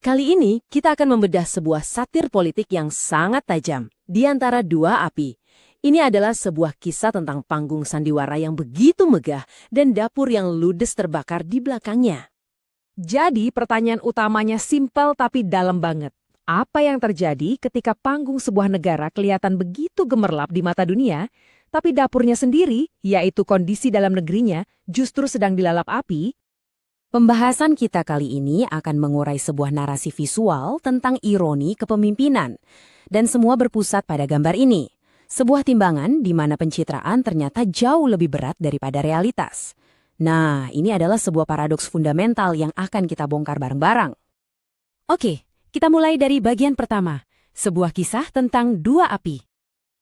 Kali ini kita akan membedah sebuah satir politik yang sangat tajam di antara dua api. Ini adalah sebuah kisah tentang panggung sandiwara yang begitu megah dan dapur yang ludes terbakar di belakangnya. Jadi pertanyaan utamanya simpel tapi dalam banget. Apa yang terjadi ketika panggung sebuah negara kelihatan begitu gemerlap di mata dunia, tapi dapurnya sendiri, yaitu kondisi dalam negerinya, justru sedang dilalap api? Pembahasan kita kali ini akan mengurai sebuah narasi visual tentang ironi kepemimpinan. Dan semua berpusat pada gambar ini. Sebuah timbangan di mana pencitraan ternyata jauh lebih berat daripada realitas. Nah, ini adalah sebuah paradoks fundamental yang akan kita bongkar bareng-bareng. Oke, kita mulai dari bagian pertama. Sebuah kisah tentang dua api.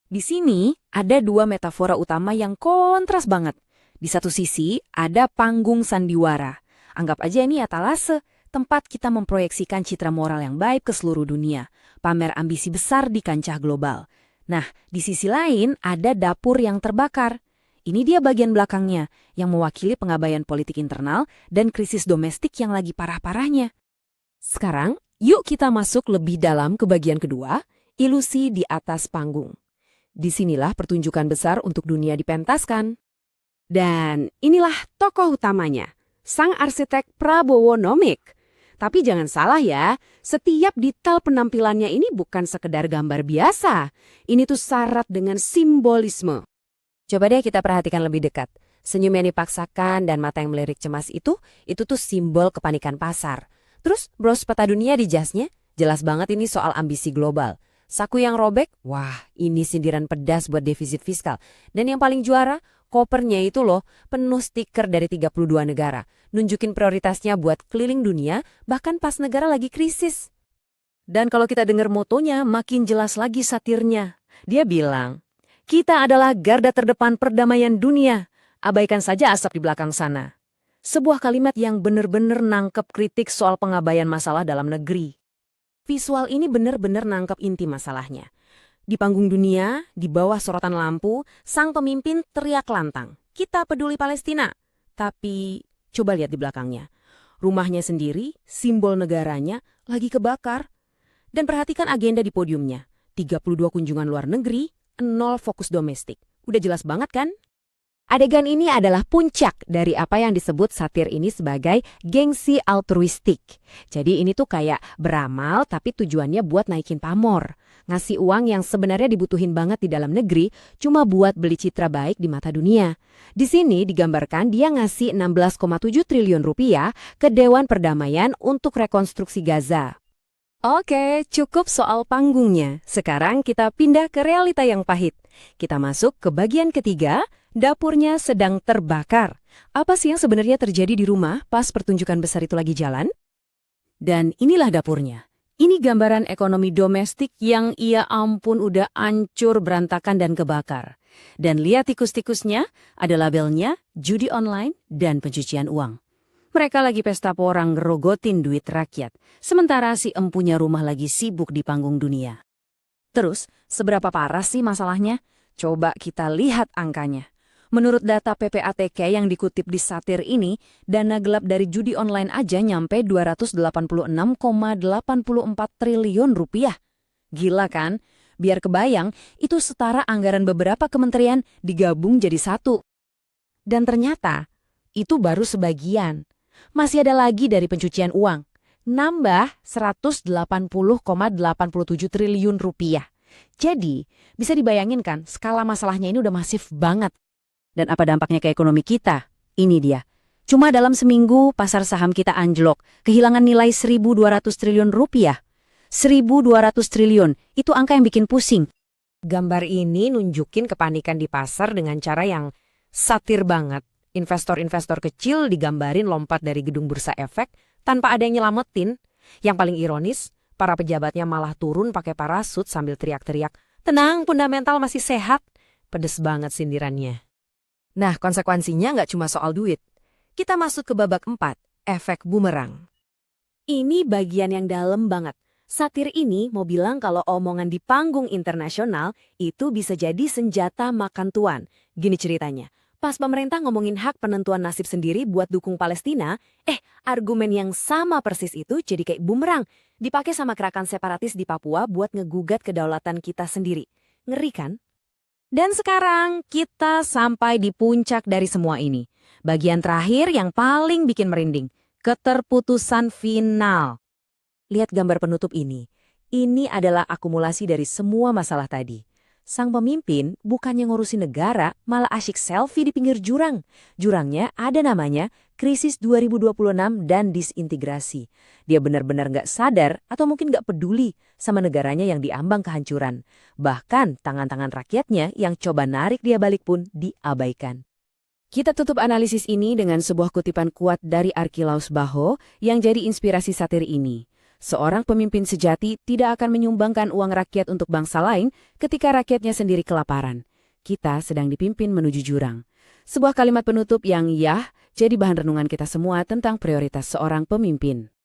Di sini ada dua metafora utama yang kontras banget. Di satu sisi ada panggung sandiwara. Anggap aja ini etalase, tempat kita memproyeksikan citra moral yang baik ke seluruh dunia, pamer ambisi besar di kancah global. Nah, di sisi lain ada dapur yang terbakar. Ini dia bagian belakangnya, yang mewakili pengabaian politik internal dan krisis domestik yang lagi parah-parahnya. Sekarang, yuk kita masuk lebih dalam ke bagian kedua, ilusi di atas panggung. Disinilah pertunjukan besar untuk dunia dipentaskan. Dan inilah tokoh utamanya. Sang arsitek Prabowo Nomik. Tapi jangan salah ya, setiap detail penampilannya ini bukan sekedar gambar biasa. Ini tuh syarat dengan simbolisme. Coba deh kita perhatikan lebih dekat. Senyum yang dipaksakan dan mata yang melirik cemas itu tuh simbol kepanikan pasar. Terus bros peta dunia di jasnya, jelas banget ini soal ambisi global. Saku yang robek, wah ini sindiran pedas buat defisit fiskal. Dan yang paling juara, kopernya itu loh, penuh stiker dari 32 negara. Nunjukin prioritasnya buat keliling dunia, bahkan pas negara lagi krisis. Dan kalau kita dengar motonya, makin jelas lagi satirnya. Dia bilang, kita adalah garda terdepan perdamaian dunia. Abaikan saja asap di belakang sana. Sebuah kalimat yang benar-benar nangkep kritik soal pengabaian masalah dalam negeri. Visual ini benar-benar nangkep inti masalahnya. Di panggung dunia, di bawah sorotan lampu, sang pemimpin teriak lantang, kita peduli Palestina. Tapi coba lihat di belakangnya. Rumahnya sendiri, simbol negaranya, lagi kebakar. Dan perhatikan agenda di podiumnya. 32 kunjungan luar negeri, 0 fokus domestik. Udah jelas banget kan? Adegan ini adalah puncak dari apa yang disebut satir ini sebagai gengsi altruistik. Jadi ini tuh kayak beramal tapi tujuannya buat naikin pamor. Ngasih uang yang sebenarnya dibutuhin banget di dalam negeri cuma buat beli citra baik di mata dunia. Di sini digambarkan dia ngasih 16,7 triliun rupiah ke Dewan Perdamaian untuk rekonstruksi Gaza. Oke, cukup soal panggungnya. Sekarang kita pindah ke realita yang pahit. Kita masuk ke bagian ketiga, dapurnya sedang terbakar. Apa sih yang sebenarnya terjadi di rumah pas pertunjukan besar itu lagi jalan? Dan inilah dapurnya. Ini gambaran ekonomi domestik yang ya ampun udah ancur, berantakan dan kebakar. Dan lihat tikus-tikusnya, ada labelnya, judi online dan pencucian uang. Mereka lagi pesta porang ngerogotin duit rakyat, sementara si empunya rumah lagi sibuk di panggung dunia. Terus, seberapa parah sih masalahnya? Coba kita lihat angkanya. Menurut data PPATK yang dikutip di satir ini, dana gelap dari judi online aja nyampe 286,84 triliun rupiah. Gila kan? Biar kebayang, itu setara anggaran beberapa kementerian digabung jadi satu. Dan ternyata, itu baru sebagian. Masih ada lagi dari pencucian uang. Nambah 180,87 triliun rupiah. Jadi, bisa dibayangin kan skala masalahnya ini udah masif banget. Dan apa dampaknya ke ekonomi kita? Ini dia. Cuma dalam seminggu pasar saham kita anjlok, kehilangan nilai 1.200 triliun rupiah. 1.200 triliun, itu angka yang bikin pusing. Gambar ini nunjukin kepanikan di pasar dengan cara yang satir banget. Investor-investor kecil digambarin lompat dari gedung bursa efek tanpa ada yang nyelamatin. Yang paling ironis, para pejabatnya malah turun pakai parasut sambil teriak-teriak, "Tenang, fundamental masih sehat." Pedes banget sindirannya. Nah, konsekuensinya nggak cuma soal duit. Kita masuk ke babak 4, efek bumerang. Ini bagian yang dalam banget. Satir ini mau bilang kalau omongan di panggung internasional itu bisa jadi senjata makan tuan. Gini ceritanya. Pas pemerintah ngomongin hak penentuan nasib sendiri buat dukung Palestina, argumen yang sama persis itu jadi kayak bumerang. Dipakai sama gerakan separatis di Papua buat ngegugat kedaulatan kita sendiri. Ngeri kan? Dan sekarang kita sampai di puncak dari semua ini. Bagian terakhir yang paling bikin merinding. Keterputusan final. Lihat gambar penutup ini. Ini adalah akumulasi dari semua masalah tadi. Sang pemimpin bukannya ngurusin negara, malah asyik selfie di pinggir jurang. Jurangnya ada namanya Krisis 2026 dan Disintegrasi. Dia benar-benar nggak sadar atau mungkin nggak peduli sama negaranya yang diambang kehancuran. Bahkan tangan-tangan rakyatnya yang coba narik dia balik pun diabaikan. Kita tutup analisis ini dengan sebuah kutipan kuat dari Archelaus Baho yang jadi inspirasi satir ini. Seorang pemimpin sejati tidak akan menyumbangkan uang rakyat untuk bangsa lain ketika rakyatnya sendiri kelaparan. Kita sedang dipimpin menuju jurang. Sebuah kalimat penutup yang jadi bahan renungan kita semua tentang prioritas seorang pemimpin.